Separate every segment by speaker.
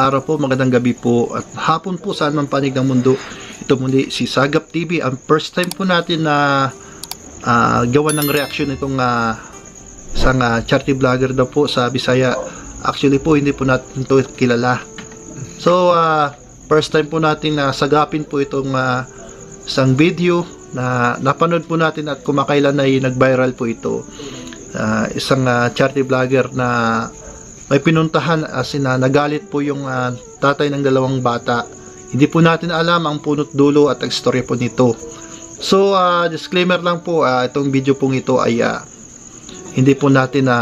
Speaker 1: araw po, magandang gabi po, at hapon po saan man panig ng mundo. Ito muli si Sagap TV. Ang first time po natin na gawa ng reaction itong isang charity vlogger daw po sa Bisaya. Actually po, hindi po natin ito kilala. So, first time po natin na sagapin po itong isang video na napanood po natin at kumakailan ay nag-viral po ito. Isang charity vlogger na may pinuntahan as in nagalit po yung tatay ng dalawang bata. Hindi po natin alam ang punot dulo at ang istorya po nito. So, disclaimer lang po, itong video pong ito ay hindi po natin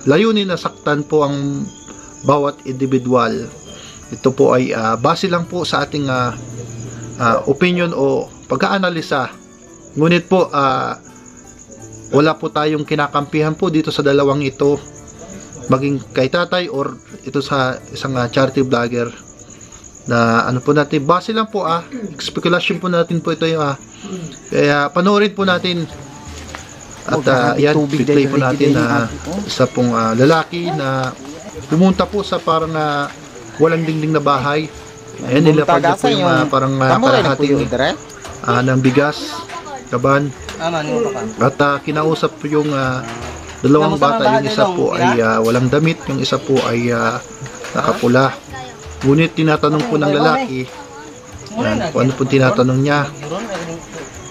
Speaker 1: layunin na saktan po ang bawat individual. Ito po ay base lang po sa ating opinion o pag-aanalisa. Ngunit po, wala po tayong kinakampihan po dito sa dalawang ito, maging kay tatay or ito sa isang charity vlogger na ano po natin, base lang po speculation po natin po ito yung kaya panoorin po natin at yan, play po natin na isa pong lalaki na pumunta po sa parang walang dingding na bahay. Ayan, nilapag niya po yung parang kalahating ng bigas, kaban, at kinausap po yung dalawang bata. Yung isa po ay walang damit, yung isa po ay nakapula. Ngunit tinatanong po ng lalaki, yan, kung ano po tinatanong niya.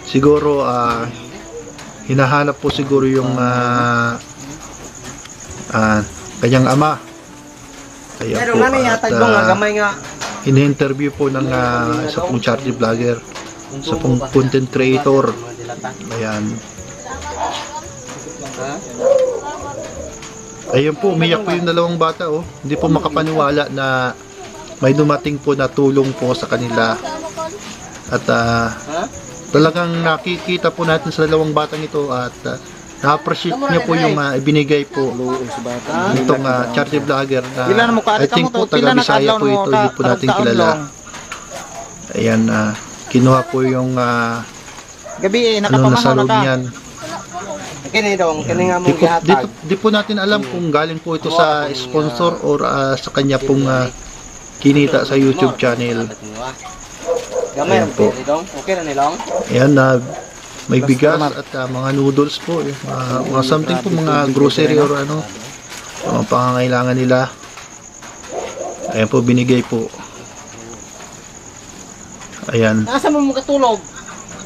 Speaker 1: Siguro hinahanap po siguro yung kanyang ama. Kaya po ini-interview po ng isa pong charity vlogger, isa pong content creator. Ayan. Ayun po, umiyak po yung dalawang bata, oh. Hindi po makapaniwala na may dumating po na tulong po sa kanila. At talagang nakikita po natin sa dalawang batang ito at na-appreciate niya po yung ibinigay po itong charity vlogger na I think po taga Bisaya po ito, hindi po natin kilala. Ayan, kinuha po yung nasa loob niyan. Di po natin alam kung galing po ito sa sponsor or sa kanya pong kinita sa YouTube channel. Ayan po. Ayan, may bigas at mga noodles po, mga something po, mga grocery or ano, mga pangangailangan nila. Ayan po, binigay po. Ayan.
Speaker 2: Nasa mo makatulog?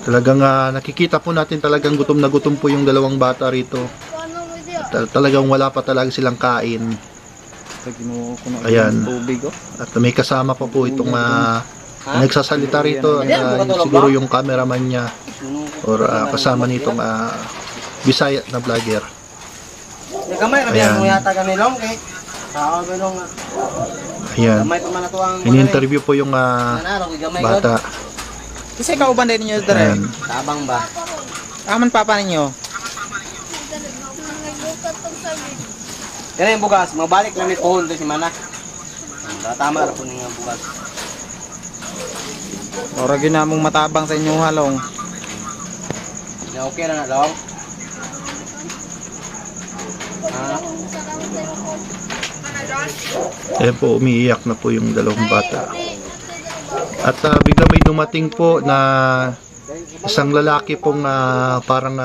Speaker 1: Talagang nakikita po natin talagang gutom na gutom po yung dalawang bata rito. Talagang wala pa talaga silang kain. Ayan. At may kasama pa po itong nagsasalita rito. Siguro yung cameraman niya or kasama nitong Bisaya na vlogger. Ayan. Ayan. In-interview po yung bata.
Speaker 2: Kasi kauban din ninyo dere. Tabang ba? Aman papa ninyo. Kaya yung bugas, mabalik lang ni pohon to si Mana. Tama ra po ning bugas. Ora ginamong matabang sa inyo halong. Ya okay na long.
Speaker 1: Ayan po, umiiyak na po yung dalawang bata. At bigla may dumating po na isang lalaki pong parang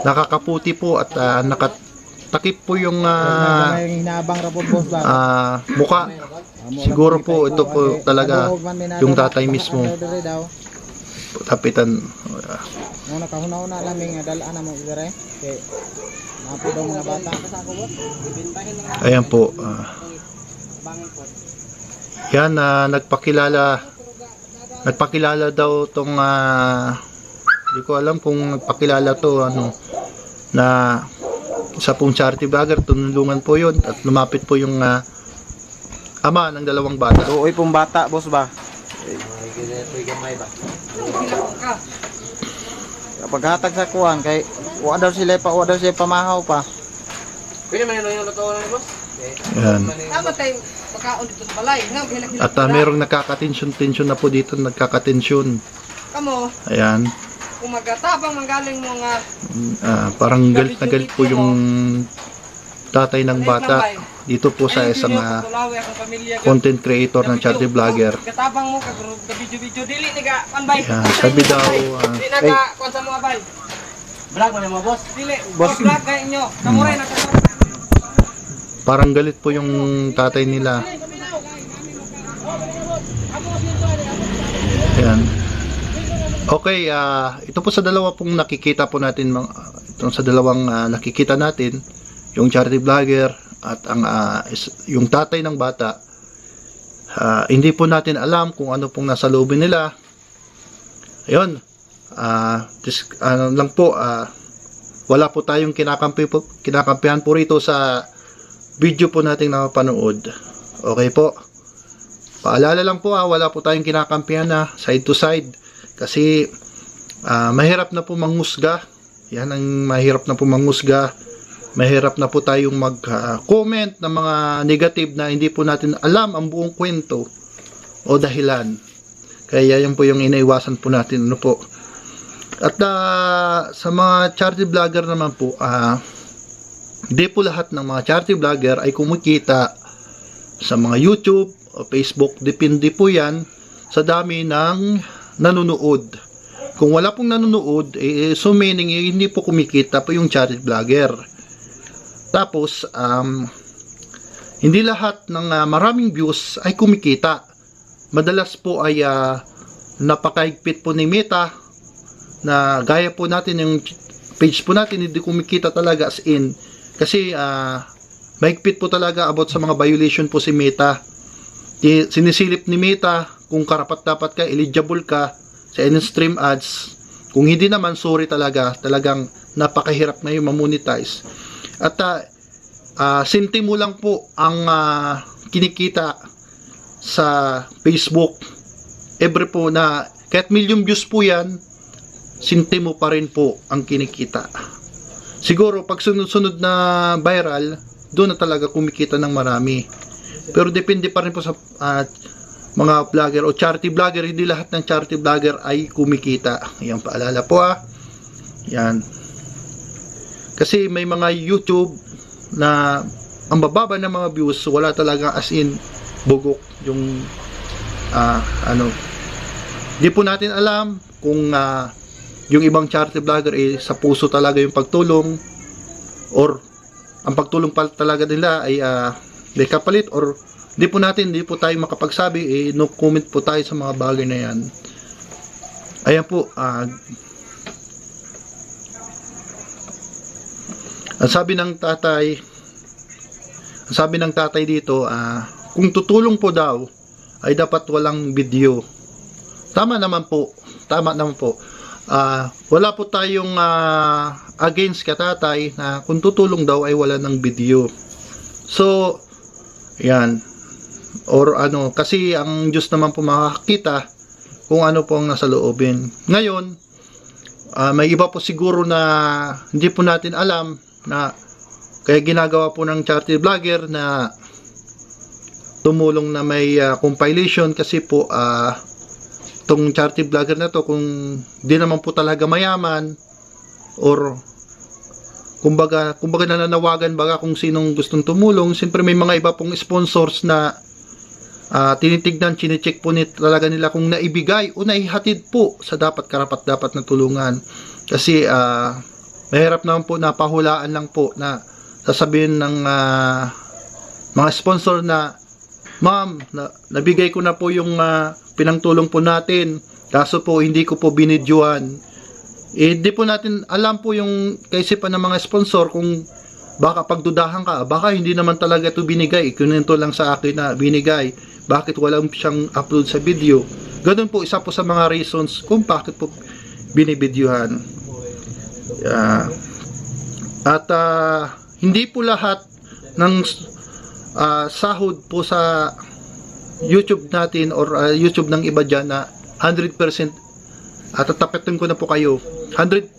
Speaker 1: nakakaputi po at nakatakip po yung muka. Siguro po ito po talaga yung tatay mismo. Tapitan.
Speaker 2: Nakahuna-una laming dalaan na mo dire. Kay napo daw mga bata.
Speaker 1: Ayan po. Yan, nagpakilala daw tong hindi ko alam kung nagpakilala to na isa pong charity vlogger, tunulungan po yun at lumapit po yung ama ng dalawang bata.
Speaker 2: Uy pong bata, boss ba? Kapag hatag sa kuwan kay wa daw sila pamahaw pa. Pwede man yung luto na boss?
Speaker 1: Yan. At merong nakakatensyon na po dito, nagkakatensyon.
Speaker 3: Kamo.
Speaker 1: Ayan.
Speaker 3: Kung magatabang manggaling mo nga
Speaker 1: parang galit na galit po yung tatay ng bata. dito po sa isang
Speaker 3: Tulawi akong pamilya.
Speaker 1: content creator ng charity vlogger.
Speaker 3: Katabang mo kag video dili ni ka panbay.
Speaker 1: Yan, sabi daw,
Speaker 3: Di na ka kon sa mga bay. Vlog mo mo boss. Dili. Boss vlog kay inyo. Kamuray na ka.
Speaker 1: parang galit po yung tatay nila. Yan. Okay, ito po sa dalawa pong nakikita po natin, itong sa dalawang nakikita natin, yung charity vlogger at ang yung tatay ng bata. Hindi po natin alam kung ano pong nasa loobin nila. Ayun. Ano lang po, wala po tayong kinakampihan po rito sa video po nating napapanood. Okay po. Paalala lang po, wala po tayong kinakampihan na side to side. Kasi mahirap na po manghusga. Yan ang mahirap na po manghusga. Mahirap na po tayong mag-comment ng mga negative na hindi po natin alam ang buong kwento o dahilan. Kaya yan po yung inaiwasan po natin. Ano po. At sa mga charity vlogger naman po, hindi po lahat ng mga charity vlogger ay kumikita sa mga YouTube o Facebook. Depende po yan sa dami ng nanonood. Kung wala pong nanonood, so meaning hindi po kumikita po yung charity vlogger. Tapos, hindi lahat ng maraming views ay kumikita. Madalas po ay napakaigpit po ni Meta na gaya po natin yung page po natin, hindi kumikita talaga as in. Kasi maigpit po talaga about sa mga violation po si Meta. Sinisilip ni Meta kung karapat-dapat ka, eligible ka sa in-stream ads. Kung hindi naman, sorry talaga. Talagang napakahirap na yung mamonetize. At sentimo lang po ang kinikita sa Facebook. Every po na, kahit million views po yan, sentimo pa rin po ang kinikita. Siguro, pag sunod-sunod na viral, doon na talaga kumikita ng marami. Pero depende pa rin po sa mga vlogger o charity vlogger. Hindi lahat ng charity vlogger ay kumikita. Yan, paalala po Yan. Kasi may mga YouTube na ang bababa ng mga views, wala talaga as in bugok yung di po natin alam kung yung ibang charity vlogger sa puso talaga yung pagtulong, or ang pagtulong talaga nila ay may kapalit, or di po tayo makapagsabi, no comment po tayo sa mga bagay na yan. Ayan po, ang sabi ng tatay dito, kung tutulong po daw ay dapat walang video. Tama naman po. Wala po tayong against katatay na kung tutulong daw ay wala ng video. So, yan. Or kasi ang Diyos naman po makakita kung ano po ang nasa loobin. Ngayon, may iba po siguro na hindi po natin alam na kaya ginagawa po ng charity vlogger na tumulong na may compilation, kasi po itong charity vlogger na to, kung di naman po talaga mayaman, or kumbaga nananawagan baga kung sinong gustong tumulong, siyempre may mga iba pong sponsors na tinitignan, chinecheck po talaga nila kung naibigay o naihatid po sa karapat-dapat na tulungan. Kasi mahirap naman po na pahulaan lang po na sasabihin ng mga sponsor na, ma'am, nabigay ko na po yung pinangtulong po natin, kaso po hindi ko po binidyohan. Di po natin alam po yung kaisipan ng mga sponsor, kung baka pagdudahan ka, baka hindi naman talaga ito binigay, ikunento lang sa akin na binigay, bakit walang siyang upload sa video. Ganun po, isa po sa mga reasons kung bakit po binibidyohan. At hindi po lahat ng sahod po sa YouTube natin or YouTube ng iba dyan na 100%, at tatapetin ko na po kayo, 100%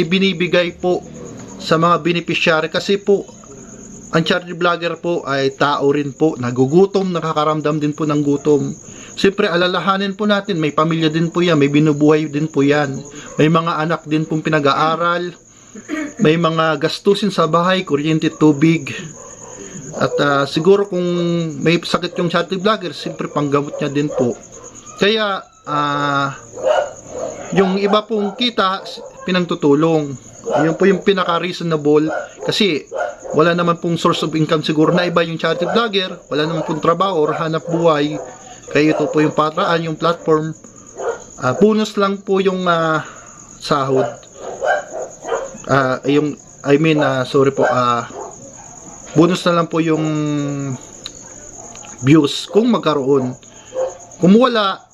Speaker 1: ibinibigay po sa mga beneficiary. Kasi po ang charity vlogger po ay tao rin po, nagugutom, nakakaramdam din po ng gutom. Siyempre alalahanin po natin, may pamilya din po yan, may binubuhay din po yan, may mga anak din pong pinag-aaral, may mga gastusin sa bahay, kuryente, tubig, At siguro kung may sakit yung charity vlogger, siyempre panggamot niya din po. Kaya yung iba pong kita pinagtutulong. Yun po yung pinaka-reasonable kasi wala naman pong source of income siguro na iba yung charity vlogger, wala naman pong trabaho or hanap buhay. Kaya ito po yung patraan, yung platform. Bonus lang po yung sahod. Bonus na lang po yung views kung magkaroon. Kung wala,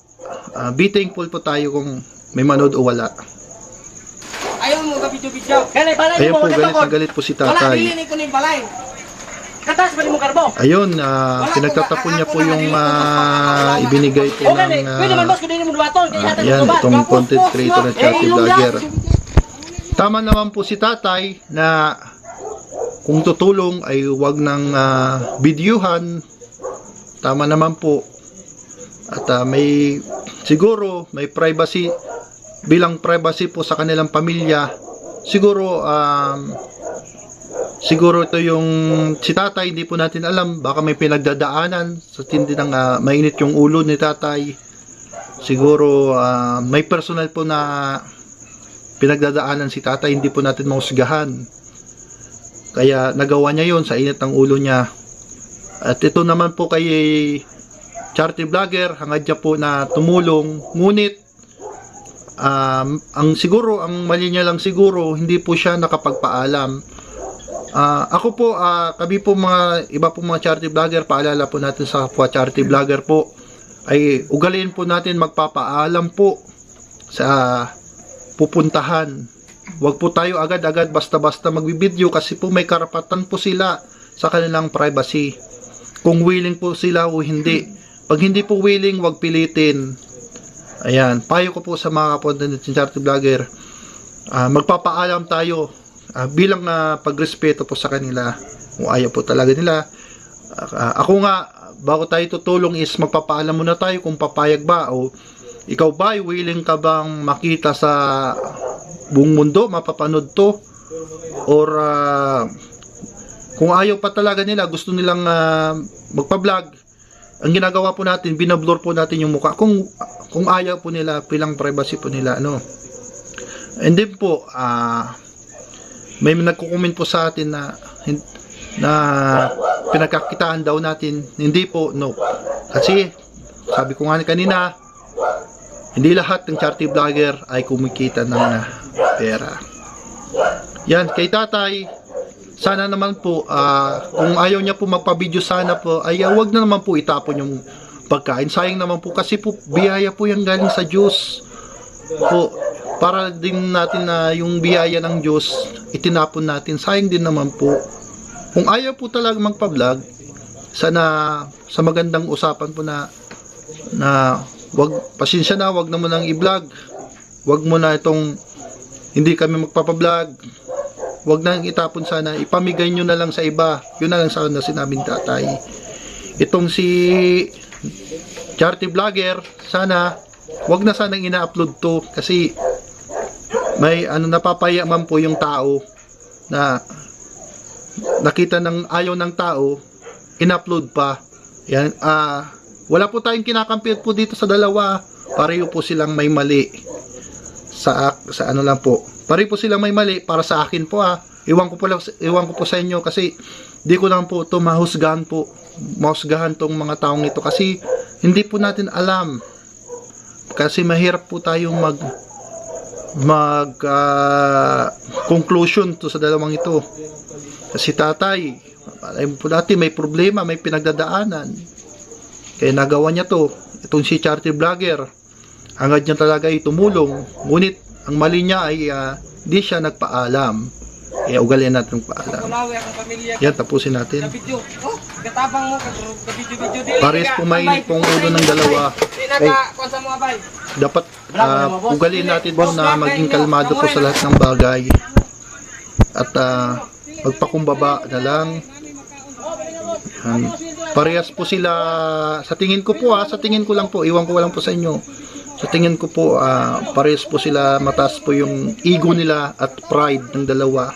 Speaker 1: be thankful po tayo kung may manood o wala.
Speaker 3: Ayaw mo ka video-video. Galit, balay
Speaker 1: Ayan
Speaker 3: mo.
Speaker 1: po, galit na galit po si
Speaker 3: Wala,
Speaker 1: tatay.
Speaker 3: dili ko ni balay. Katas ba ni mo karbo?
Speaker 1: Ayun, pinagtatapon niya po yung ibinigay po
Speaker 3: O galit, pwede man
Speaker 1: ng
Speaker 3: boss, kung di mo duwaton.
Speaker 1: yan, itong content creator at charity vlogger. Tama naman po si tatay na kung tutulong ay wag nang videohan. Tama naman po. At siguro may privacy, bilang privacy po sa kanilang pamilya. Siguro ito yung si tatay, hindi po natin alam, baka may pinagdadaanan sa tindi ng mainit yung ulo ni tatay. Siguro may personal po na pinagdadaanan si tatay, hindi po natin mahusgahan. Kaya nagawa niya yon sa init ng ulo niya. At ito naman po kay charity vlogger, hangad niya po na tumulong. Ngunit ang mali niya lang siguro, hindi po siya nakapagpaalam. Ako po, kami po iba po mga charity vlogger, paalala po natin sa kapwa charity vlogger po, ay ugaliin po natin magpapaalam po sa pupuntahan. Huwag po tayo agad-agad basta-basta magbibideo kasi po may karapatan po sila sa kanilang privacy. Kung willing po sila o hindi. Pag hindi po willing, huwag pilitin. Ayan, payo ko po sa mga kapwa natin charity vlogger, magpapaalam tayo bilang pagrespeto po sa kanila. Kung ayaw po talaga nila, ako nga, bago tayo tutulong is magpapaalam muna tayo kung papayag ba, o ikaw ba, willing ka bang makita sa buong mundo, mapapanood to, or kung ayaw pa talaga nila, gusto nilang magpa-vlog, ang ginagawa po natin, binablur po natin yung mukha kung ayaw po nila, bilang privacy po nila, ano. And then po, may nagko-comment po sa atin na pinagkakitaan daw natin. Hindi po, no. Kasi sabi ko nga kanina, hindi lahat ng charity vlogger ay kumikita ng pera. Yan, kay tatay, sana naman po, kung ayaw niya po magpa-video, sana po, ay wag na naman po itapon yung pagkain. Sayang naman po, kasi po, biyaya po yan galing sa Diyos. Po, para din natin na yung biyaya ng Diyos, itinapon natin. Sayang din naman po. Kung ayaw po talaga magpa-vlog, sana sa magandang usapan po na wag, pasensya na, wag na mo nang i-vlog. Wag mo na itong hindi kami magpapa-vlog. Wag nang itapon, sana ipamigay nyo na lang sa iba. Yun na lang sana sinabing tatay. Itong si charity vlogger, sana wag na sanang ina-upload to, kasi may napapayaman po yung tao na nakita ng ayaw ng tao, in-upload pa. Yan, wala po tayong kinakampi po dito sa dalawa. Pareho po silang may mali. Sa ano lang po. Pareho po silang may mali para sa akin po. Iwan ko po sa inyo, kasi di ko lang po to mahusgahan tong mga taong ito, kasi hindi po natin alam. Kasi mahirap po tayong conclusion to sa dalawang ito. Kasi tatay, alam po natin may problema, may pinagdadaanan. Kaya nagawa niya to. Itong si charity vlogger, hangad niya talaga ay tumulong. Ngunit ang mali niya ay di siya nagpaalam. Kaya ugalian natin paalam. Yan, tapusin natin.
Speaker 3: Katabang mo, ka-video-video.
Speaker 1: Pares pumainit pong ulo ng dalawa. Dapat ugaliin natin po na maging kalmado po sa lahat ng bagay. At magpakumbaba na lang. Parehas po sila, sa tingin ko po, sa tingin ko lang po, iwan ko lang po sa inyo. Sa tingin ko po, parehas po sila, mataas po yung ego nila at pride ng dalawa.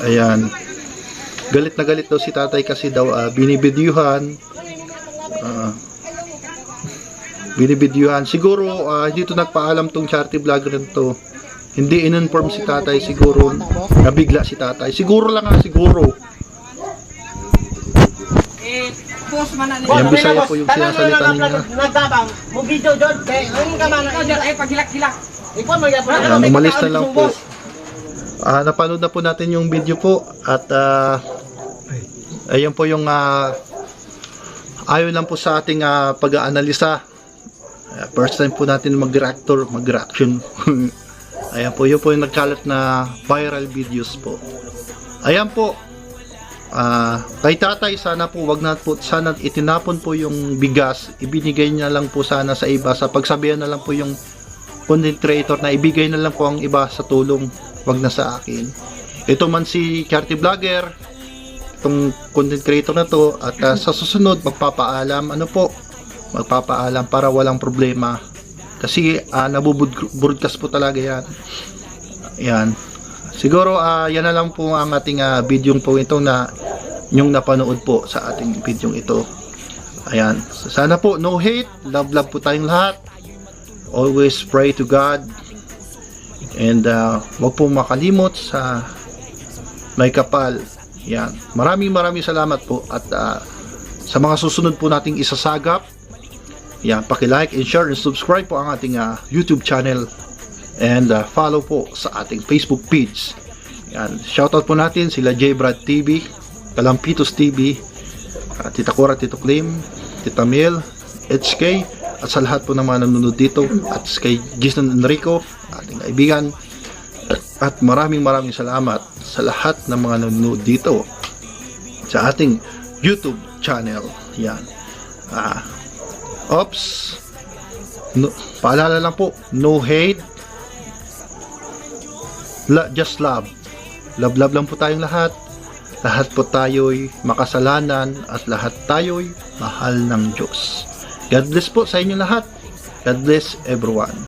Speaker 1: Ayan. Galit na galit daw si tatay kasi daw binibidyuhan. Binibidyuhan. Siguro hindi to nagpaalam tong charity vlogger nito. Hindi in-inform si tatay, siguro nabigla si tatay. Siguro lang siguro.
Speaker 3: Post man na
Speaker 1: Ayan, Bisaya po yung sinasalita niya.
Speaker 2: Nagtabang, mo video John, kay ang ka man.
Speaker 3: Ikaw dyan, paghilak-hilak.
Speaker 2: Ikaw mo gyapon.
Speaker 1: Ayan, umalis na lang po. Napanood na po natin yung video po at ayan po yung ayon lang po sa ating pag-aanalisa. First time po natin mag-reaction. Ayan po, yun po yung nagkalat na viral videos po. Ayan po. Kay tatay, sana po wag na po, sana itinapon po yung bigas, ibinigay niya lang po sana sa iba, sa pagsabihan na lang po yung content creator na ibigay na lang po ang iba sa tulong, wag na sa akin. Ito man si charity vlogger, itong content creator na to, at sa susunod magpapaalam para walang problema, kasi nabubroadcast po talaga yan. Yan. Siguro yan na lang po ang ating video po ito na yung napanood po sa ating video ito. Ayan. So, sana po no hate, love po tayong lahat. Always pray to God. And wag po makalimot sa may kapal. Yan. Maraming salamat po at sa mga susunod po nating isasagap. Yan, paki-like and share and subscribe po ang ating YouTube channel. And follow po sa ating Facebook page. Yan. Shoutout po natin sila J. Brad TV, Kalampitos TV, Tita Cora, Tito Clim, Tita Mel, HK, at sa lahat po ng mga nanonood dito, at kay Jason Enrico, ating kaibigan. At maraming salamat sa lahat ng mga nanonood dito sa ating YouTube channel. Yan. No, paalala lang po, no hate, just love. Love lang po tayong lahat. Lahat po tayo'y makasalanan at lahat tayo'y mahal ng Diyos. God bless po sa inyo lahat. God bless everyone.